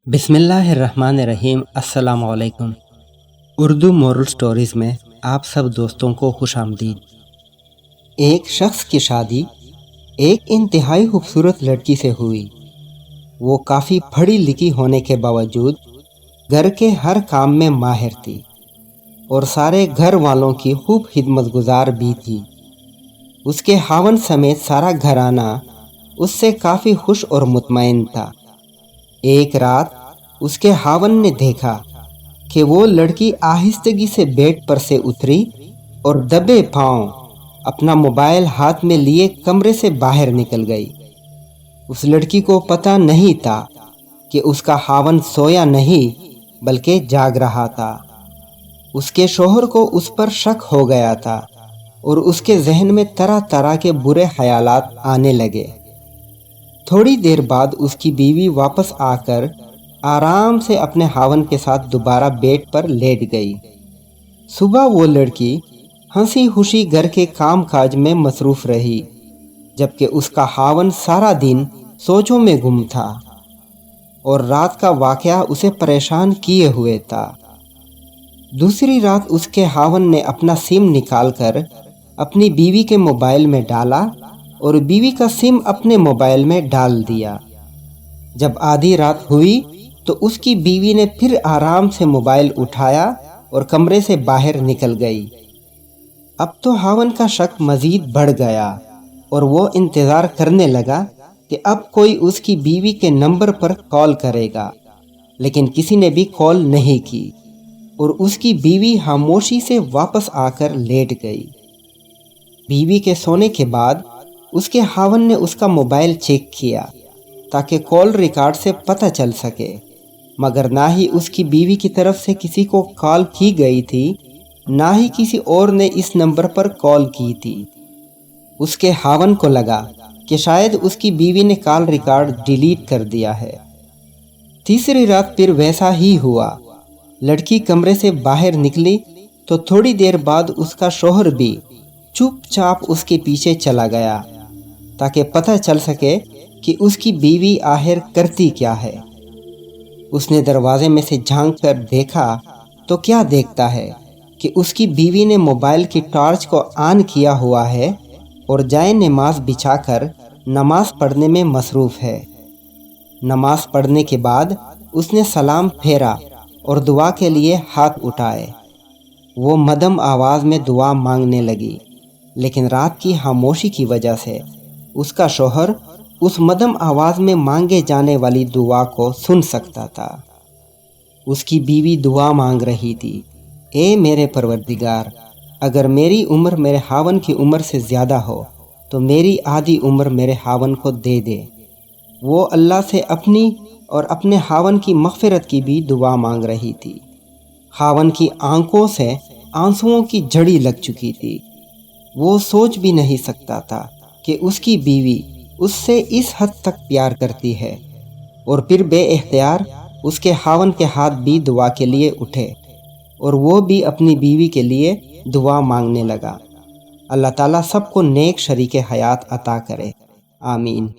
बिस्मिल्लाहिर्रहमानिर्रहीम। अस्सलाम वालेकुम। उर्दू मोरल स्टोरीज़ में आप सब दोस्तों को खुश आमदीद। एक शख्स की शादी एक इंतहाई खूबसूरत लड़की से हुई। वो काफ़ी पढ़ी लिखी होने के बावजूद घर के हर काम में माहिर थी और सारे घर वालों की खूब खिदमत गुजार भी थी। उसके खावंद समेत सारा घराना उससे काफ़ी खुश और मुतमईन था। एक रात उसके खावंद ने देखा कि वो लड़की आहिस्तगी से बेड पर से उतरी और दबे पांव अपना मोबाइल हाथ में लिए कमरे से बाहर निकल गई। उस लड़की को पता नहीं था कि उसका खावंद सोया नहीं बल्कि जाग रहा था। उसके शोहर को उस पर शक हो गया था और उसके जहन में तरह तरह के बुरे ख्यालात आने लगे। थोड़ी देर बाद उसकी बीवी वापस आकर आराम से अपने खावंद के साथ दोबारा बेड पर लेट गई। सुबह वो लड़की हंसी खुशी घर के काम काज में मसरूफ रही, जबकि उसका खावंद सारा दिन सोचों में गुम था और रात का वाकया उसे परेशान किए हुए था। दूसरी रात उसके खावंद ने अपना सिम निकालकर अपनी बीवी के मोबाइल में डाला और बीवी का सिम अपने मोबाइल में डाल दिया। जब आधी रात हुई तो उसकी बीवी ने फिर आराम से मोबाइल उठाया और कमरे से बाहर निकल गई। अब तो खावंद का शक मजीद बढ़ गया और वो इंतज़ार करने लगा कि अब कोई उसकी बीवी के नंबर पर कॉल करेगा, लेकिन किसी ने भी कॉल नहीं की और उसकी बीवी खामोशी से वापस आकर लेट गई। बीवी के सोने के बाद उसके खावंद ने उसका मोबाइल चेक किया ताकि कॉल रिकॉर्ड से पता चल सके, मगर ना ही उसकी बीवी की तरफ से किसी को कॉल की गई थी, ना ही किसी और ने इस नंबर पर कॉल की थी। उसके खावंद को लगा कि शायद उसकी बीवी ने कॉल रिकॉर्ड डिलीट कर दिया है। तीसरी रात फिर वैसा ही हुआ। लड़की कमरे से बाहर निकली तो थोड़ी देर बाद उसका शौहर भी चुपचाप उसके पीछे चला गया ताकि पता चल सके कि उसकी बीवी आखिर करती क्या है। उसने दरवाजे में से झांक कर देखा तो क्या देखता है कि उसकी बीवी ने मोबाइल की टॉर्च को ऑन किया हुआ है और जाए नमाज बिछाकर नमाज पढ़ने में मसरूफ़ है। नमाज पढ़ने के बाद उसने सलाम फेरा और दुआ के लिए हाथ उठाए। वो मध्यम आवाज़ में दुआ मांगने लगी, लेकिन रात की खामोशी की वजह से उसका शौहर उस मध्यम आवाज़ में मांगे जाने वाली दुआ को सुन सकता था। उसकी बीवी दुआ मांग रही थी, ए मेरे परवरदिगार, अगर मेरी उम्र मेरे खावंद की उम्र से ज़्यादा हो तो मेरी आधी उम्र मेरे खावंद को दे दे। वो अल्लाह से अपनी और अपने खावंद की मग़फ़िरत की भी दुआ मांग रही थी। खावंद की आंखों से आंसुओं की झड़ी लग चुकी थी। वो सोच भी नहीं सकता था कि उसकी बीवी उससे इस हद तक प्यार करती है, और फिर बेइख्तियार उसके खावंद के हाथ भी दुआ के लिए उठे और वो भी अपनी बीवी के लिए दुआ मांगने लगा। अल्लाह ताला सबको नेक शरीके हयात अता करे, आमीन।